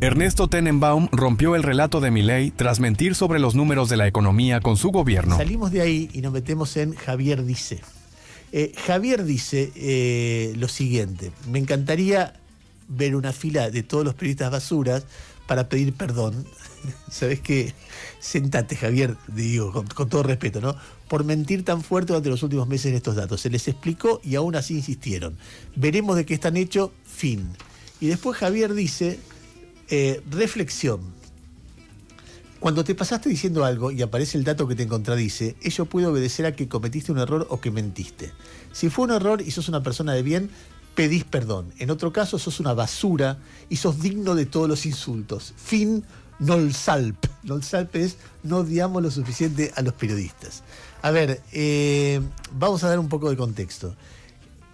Ernesto Tenenbaum rompió el relato de Milei tras mentir sobre los números de la economía con su gobierno. Salimos de ahí y nos metemos en Javier Dice. Javier dice lo siguiente: me encantaría ver una fila de todos los periodistas basuras para pedir perdón. ¿Sabés qué? Sentate, Javier, digo, con todo respeto, ¿no? Por mentir tan fuerte durante los últimos meses en estos datos. Se les explicó y aún así insistieron. Veremos de qué están hechos, fin. Y después Javier dice, reflexión. Cuando te pasaste diciendo algo y aparece el dato que te contradice, ello puede obedecer a que cometiste un error o que mentiste. Si fue un error y sos una persona de bien, pedís perdón. En otro caso, sos una basura y sos digno de todos los insultos. Fin, nol salp. Nol salp es no odiamos lo suficiente a los periodistas. A ver, vamos a dar un poco de contexto.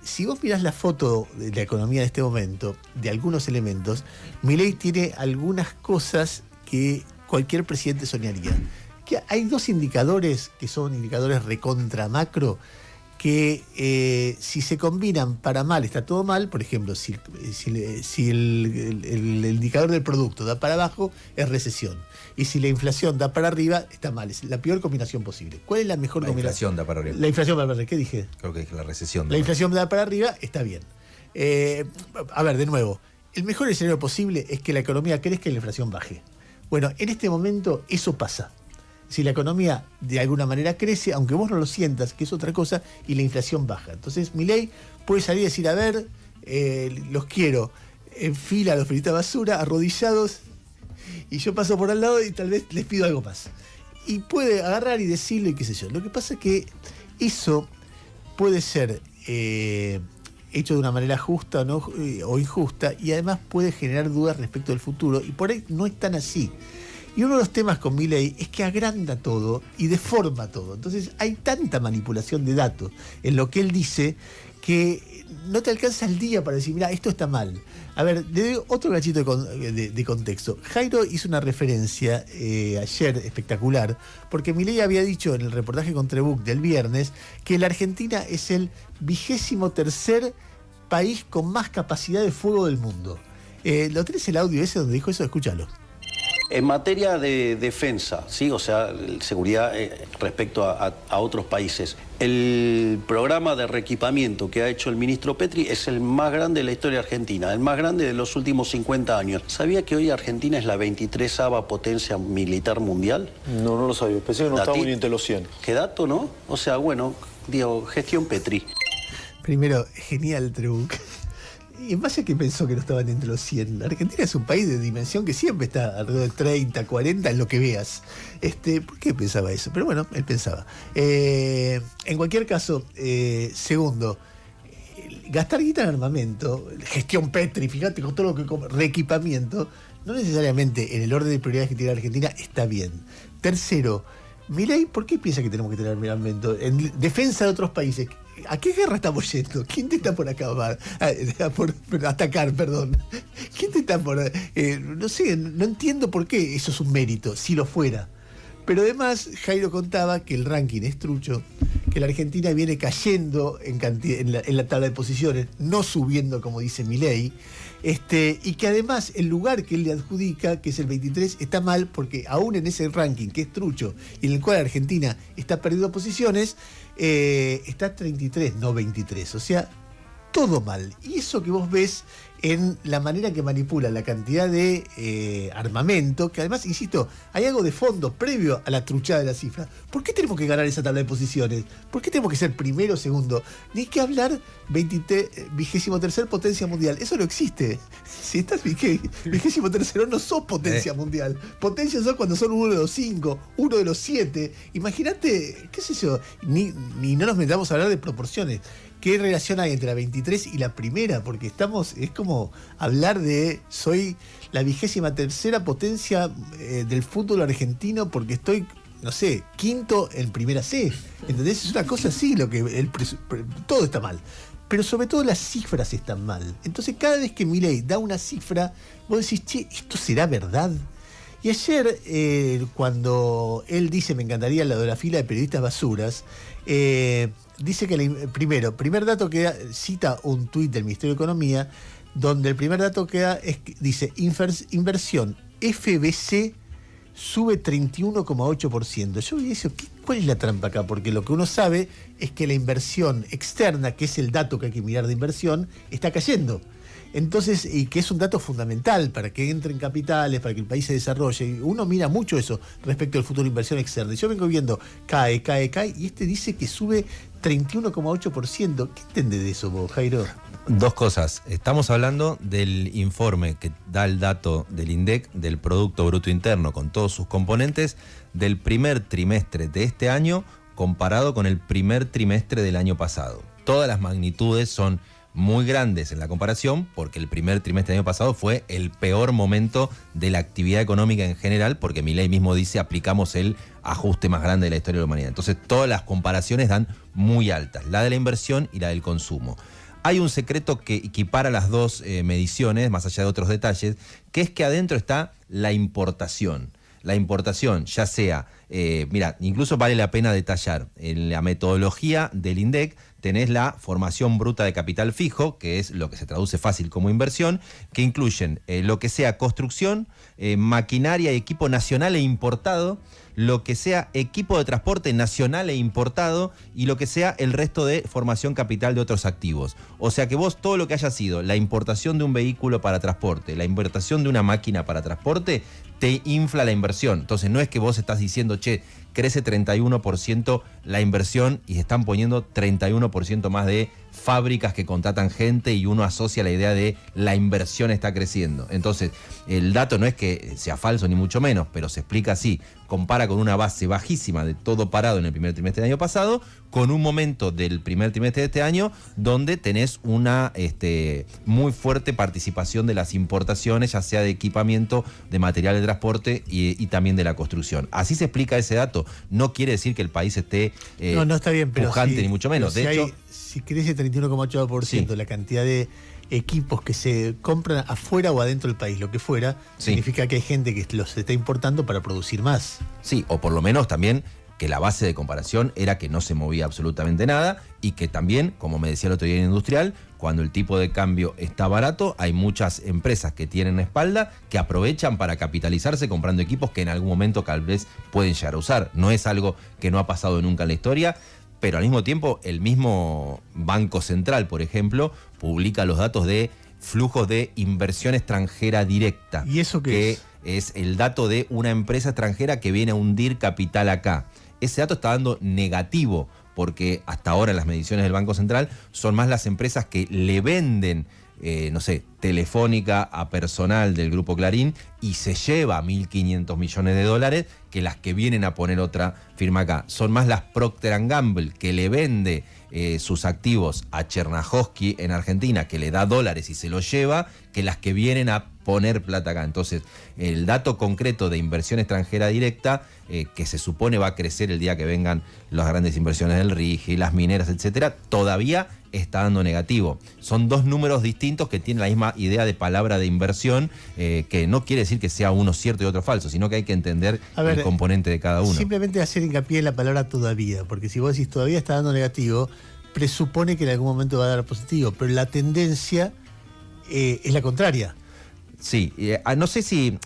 Si vos mirás la foto de la economía de este momento, de algunos elementos, Milei tiene algunas cosas que cualquier presidente soñaría. Que hay dos indicadores que son indicadores recontra macro, que si se combinan para mal está todo mal. Por ejemplo, si el indicador del producto da para abajo, es recesión. Y si la inflación da para arriba, está mal. Es la peor combinación posible. ¿Cuál es la mejor combinación? La inflación da para arriba. La inflación da para arriba. ¿Qué dije? Creo que dije la recesión. La inflación da para arriba, está bien. A ver, de nuevo, el mejor escenario posible es que la economía crezca y la inflación baje. Bueno, en este momento eso pasa. Si la economía de alguna manera crece, aunque vos no lo sientas, que es otra cosa, y la inflación baja. Entonces Milei puede salir y decir, a ver, los quiero en fila a los periodistas basura, arrodillados, y yo paso por al lado y tal vez les pido algo más. Y puede agarrar y decirlo y qué sé yo. Lo que pasa es que eso puede ser hecho de una manera justa, ¿no? O injusta, y además puede generar dudas respecto del futuro, y por ahí no es tan así. Y uno de los temas con Milei es que agranda todo y deforma todo. Entonces hay tanta manipulación de datos en lo que él dice que no te alcanza el día para decir, mira, esto está mal. A ver, le doy otro cachito de contexto. Jairo hizo una referencia ayer espectacular, porque Milei había dicho en el reportaje con Trebuch del viernes que la Argentina es el 23º país con más capacidad de fuego del mundo. ¿Lo tenés el audio ese donde dijo eso? Escúchalo. En materia de defensa, ¿sí? O sea, seguridad respecto a otros países, el programa de reequipamiento que ha hecho el ministro Petri es el más grande de la historia argentina, el más grande de los últimos 50 años. ¿Sabía que hoy Argentina es la 23ª potencia militar mundial? No lo sabía. Pensé que no estaba muy entre los 100. ¿Qué dato, no? O sea, bueno, digo, gestión Petri. Primero, genial Trebuch. Y en base a que pensó que no estaban entre los 100. Argentina es un país de dimensión que siempre está alrededor de 30, 40, en lo que veas. ¿Por qué pensaba eso? Pero bueno, él pensaba. En cualquier caso, segundo, gastar guita en armamento, gestión Petri, fíjate con todo lo que reequipamiento, no necesariamente en el orden de prioridades que tiene Argentina está bien. Tercero, Milei, ¿por qué piensa que tenemos que tener armamento? En defensa de otros países. ¿A qué guerra estamos yendo? ¿Quién te está por acabar? Por atacar, perdón. ¿Quién te está por...? No sé, no entiendo por qué eso es un mérito, si lo fuera. Pero además, Jairo contaba que el ranking es trucho, que la Argentina viene cayendo en la tabla de posiciones, no subiendo como dice Milei, y que además el lugar que él le adjudica, que es el 23, está mal porque aún en ese ranking que es trucho y en el cual Argentina está perdiendo posiciones, está 33, no 23. O sea, todo mal. Y eso que vos ves en la manera que manipula la cantidad de armamento, que además, insisto, hay algo de fondo previo a la truchada de la cifra. ¿Por qué tenemos que ganar esa tabla de posiciones? ¿Por qué tenemos que ser primero o segundo? Ni que hablar 23ª potencia mundial. Eso no existe. Si estás 23º no sos potencia mundial. Potencia sos cuando son uno de los 5, uno de los 7. Imagínate, qué sé yo, ni no nos metamos a hablar de proporciones. ¿Qué relación hay entre la 23 y la primera? Porque es como hablar de soy la 23ª potencia del fútbol argentino porque estoy, no sé, quinto en primera C. ¿Entendés? Es una cosa así, todo está mal. Pero sobre todo las cifras están mal. Entonces cada vez que Milei da una cifra, vos decís, che, ¿esto será verdad? Y ayer, cuando él dice, me encantaría la de la fila de periodistas basuras, dice que primer dato que cita un tuit del Ministerio de Economía, donde el primer dato que da dice inversión FBC sube 31,8%. Yo vi eso, ¿cuál es la trampa acá? Porque lo que uno sabe es que la inversión externa, que es el dato que hay que mirar de inversión, está cayendo. Entonces, y que es un dato fundamental para que entren capitales, para que el país se desarrolle. Uno mira mucho eso respecto al futuro de inversión externa. Y yo vengo viendo, cae, y este dice que sube 31,8%. ¿Qué entiende de eso vos, Jairo? Dos cosas. Estamos hablando del informe que da el dato del INDEC, del Producto Bruto Interno, con todos sus componentes, del primer trimestre de este año comparado con el primer trimestre del año pasado. Todas las magnitudes son muy grandes en la comparación, porque el primer trimestre del año pasado fue el peor momento de la actividad económica en general, porque Milei mismo dice aplicamos el ajuste más grande de la historia de la humanidad. Entonces todas las comparaciones dan muy altas, la de la inversión y la del consumo. Hay un secreto que equipara las dos mediciones, más allá de otros detalles, que es que adentro está la importación. La importación, ya sea, mira, incluso vale la pena detallar, en la metodología del INDEC tenés la formación bruta de capital fijo, que es lo que se traduce fácil como inversión, que incluyen lo que sea construcción, maquinaria y equipo nacional e importado, lo que sea equipo de transporte nacional e importado y lo que sea el resto de formación capital de otros activos. O sea que vos todo lo que haya sido la importación de un vehículo para transporte, la importación de una máquina para transporte, te infla la inversión. Entonces no es que vos estás diciendo, che, crece 31% la inversión y se están poniendo 31% más de fábricas que contratan gente y uno asocia la idea de la inversión está creciendo. Entonces, el dato no es que sea falso ni mucho menos, pero se explica así. Compara con una base bajísima de todo parado en el primer trimestre del año pasado, con un momento del primer trimestre de este año donde tenés una muy fuerte participación de las importaciones, ya sea de equipamiento, de material de transporte y también de la construcción. Así se explica ese dato. No quiere decir que el país esté no está bien, pero pujante ni mucho menos. De hecho, si crece 31,8%, sí, la cantidad de equipos que se compran afuera o adentro del país, lo que fuera, sí, significa que hay gente que los está importando para producir más. Sí, o por lo menos también que la base de comparación era que no se movía absolutamente nada y que también, como me decía el otro día en Industrial, cuando el tipo de cambio está barato, hay muchas empresas que tienen espalda que aprovechan para capitalizarse comprando equipos que en algún momento tal vez pueden llegar a usar. No es algo que no ha pasado nunca en la historia, pero al mismo tiempo el mismo Banco Central, por ejemplo, publica los datos de flujos de inversión extranjera directa. ¿Y eso qué es? Es el dato de una empresa extranjera que viene a hundir capital acá. Ese dato está dando negativo, porque hasta ahora en las mediciones del Banco Central son más las empresas que le venden, Telefónica a personal del Grupo Clarín y se lleva 1.500 millones de dólares que las que vienen a poner otra firma acá. Son más las Procter & Gamble que le vende sus activos a Chernahovsky en Argentina, que le da dólares y se los lleva, que las que vienen a poner plata acá. Entonces, el dato concreto de inversión extranjera directa, que se supone va a crecer el día que vengan las grandes inversiones del RIGI, las mineras, etcétera, todavía está dando negativo. Son dos números distintos que tienen la misma idea de palabra de inversión, que no quiere decir que sea uno cierto y otro falso, sino que hay que entender el componente de cada uno. Simplemente hacer hincapié en la palabra todavía, porque si vos decís todavía está dando negativo, presupone que en algún momento va a dar positivo, pero la tendencia es la contraria. Sí, no sé si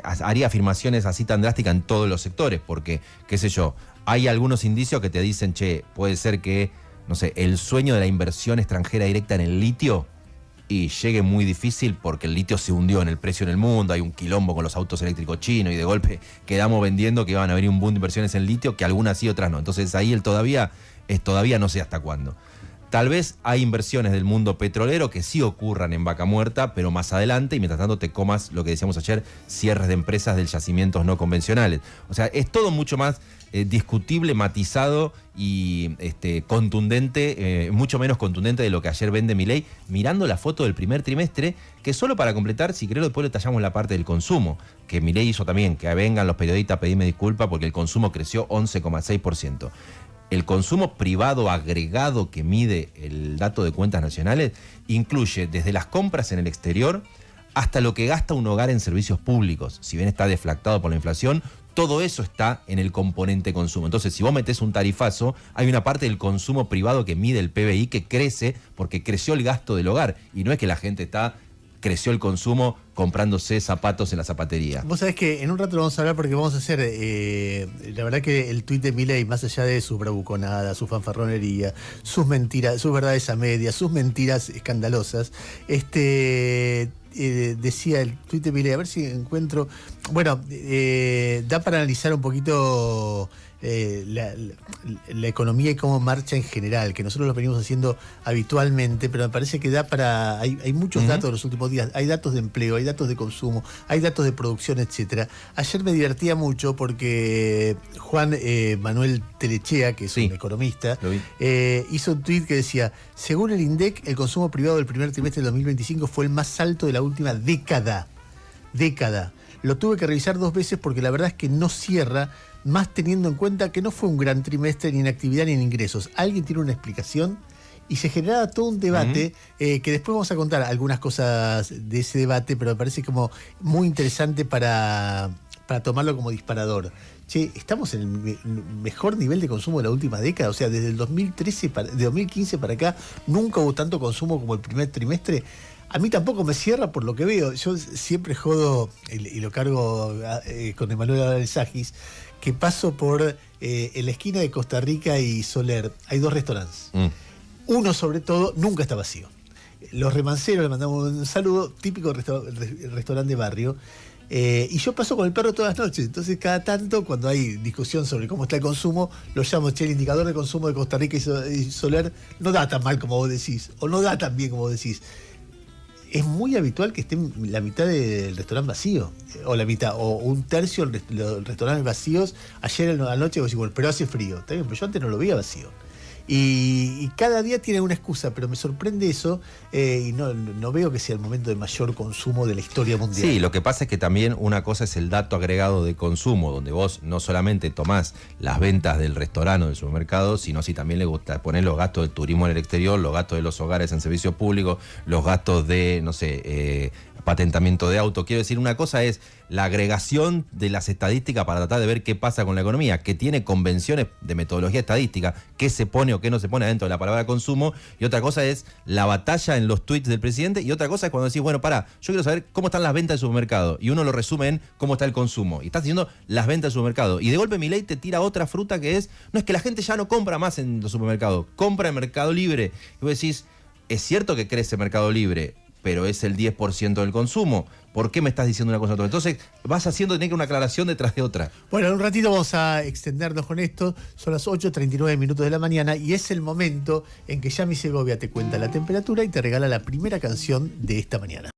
haría afirmaciones así tan drásticas en todos los sectores, porque, qué sé yo, hay algunos indicios que te dicen, che, puede ser que, no sé, el sueño de la inversión extranjera directa en el litio y llegue muy difícil porque el litio se hundió en el precio en el mundo, hay un quilombo con los autos eléctricos chinos y de golpe quedamos vendiendo que van a venir un boom de inversiones en litio, que algunas sí, otras no. Entonces ahí el todavía no sé hasta cuándo. Tal vez hay inversiones del mundo petrolero que sí ocurran en Vaca Muerta, pero más adelante, y mientras tanto te comas lo que decíamos ayer, cierres de empresas de yacimientos no convencionales. O sea, es todo mucho más discutible, matizado y contundente, mucho menos contundente de lo que ayer vende Milei, mirando la foto del primer trimestre, que solo para completar, si querés después le tallamos la parte del consumo, que Milei hizo también, que vengan los periodistas a pedirme disculpas porque el consumo creció 11,6%. El consumo privado agregado que mide el dato de cuentas nacionales incluye desde las compras en el exterior hasta lo que gasta un hogar en servicios públicos. Si bien está deflactado por la inflación, todo eso está en el componente consumo. Entonces, si vos metés un tarifazo, hay una parte del consumo privado que mide el PBI que crece porque creció el gasto del hogar. Y no es que la gente creció el consumo comprándose zapatos en la zapatería. Vos sabés que en un rato lo vamos a hablar porque vamos a hacer, la verdad que el tuit de Milei, más allá de su bravuconada, su fanfarronería, sus mentiras, sus verdades a medias, sus mentiras escandalosas, decía el tuit de Milei, a ver si encuentro, bueno, da para analizar un poquito la economía y cómo marcha en general, que nosotros lo venimos haciendo habitualmente, pero me parece que da para, hay muchos datos de los últimos días, hay datos de empleo, hay datos de consumo, hay datos de producción, etcétera. Ayer me divertía mucho porque Juan Manuel Telechea, que es un economista, hizo un tuit que decía: según el INDEC, el consumo privado del primer trimestre del 2025 fue el más alto de la última década. Lo tuve que revisar 2 veces porque la verdad es que no cierra, más teniendo en cuenta que no fue un gran trimestre ni en actividad ni en ingresos. ¿Alguien tiene una explicación? Y se generaba todo un debate, que después vamos a contar algunas cosas de ese debate, pero me parece como muy interesante para tomarlo como disparador. Che, estamos en el mejor nivel de consumo de la última década, o sea, desde el 2015 para acá, nunca hubo tanto consumo como el primer trimestre. A mí tampoco me cierra por lo que veo. Yo siempre jodo, y lo cargo con Emanuel Alzagis, que paso por en la esquina de Costa Rica y Soler. Hay 2 restaurantes. Uno, sobre todo, nunca está vacío. Los Remanceros, le mandamos un saludo, típico restaurante de barrio. Y yo paso con el perro todas las noches. Entonces, cada tanto, cuando hay discusión sobre cómo está el consumo, lo llamo: che, el indicador de consumo de Costa Rica y Soler no da tan mal como vos decís, o no da tan bien como vos decís. Es muy habitual que esté la mitad del restaurante vacío, o la mitad, o un tercio de los restaurantes vacíos. Ayer a la noche, bueno, pero hace frío. Está bien, pero yo antes no lo veía vacío. Y cada día tiene una excusa, pero me sorprende eso, y no veo que sea el momento de mayor consumo de la historia mundial. Sí, lo que pasa es que también una cosa es el dato agregado de consumo, donde vos no solamente tomás las ventas del restaurante o del supermercado, sino si también le gusta poner los gastos del turismo en el exterior, los gastos de los hogares en servicios públicos, los gastos de, no sé, patentamiento de auto. Quiero decir, una cosa es la agregación de las estadísticas para tratar de ver qué pasa con la economía, que tiene convenciones de metodología estadística, qué se pone o qué no se pone adentro de la palabra consumo, y otra cosa es la batalla en los tweets del presidente, y otra cosa es cuando decís, bueno, yo quiero saber cómo están las ventas del supermercado, y uno lo resume en cómo está el consumo, y estás diciendo las ventas del supermercado, y de golpe Milei te tira otra fruta que es, no, es que la gente ya no compra más en los supermercados, compra en Mercado Libre, y vos decís, es cierto que crece Mercado Libre, pero es el 10% del consumo. ¿Por qué me estás diciendo una cosa u otra? Entonces vas haciendo tener que una aclaración detrás de otra. Bueno, en un ratito vamos a extendernos con esto. Son las 8:39 minutos de la mañana y es el momento en que Yami Segovia te cuenta la temperatura y te regala la primera canción de esta mañana.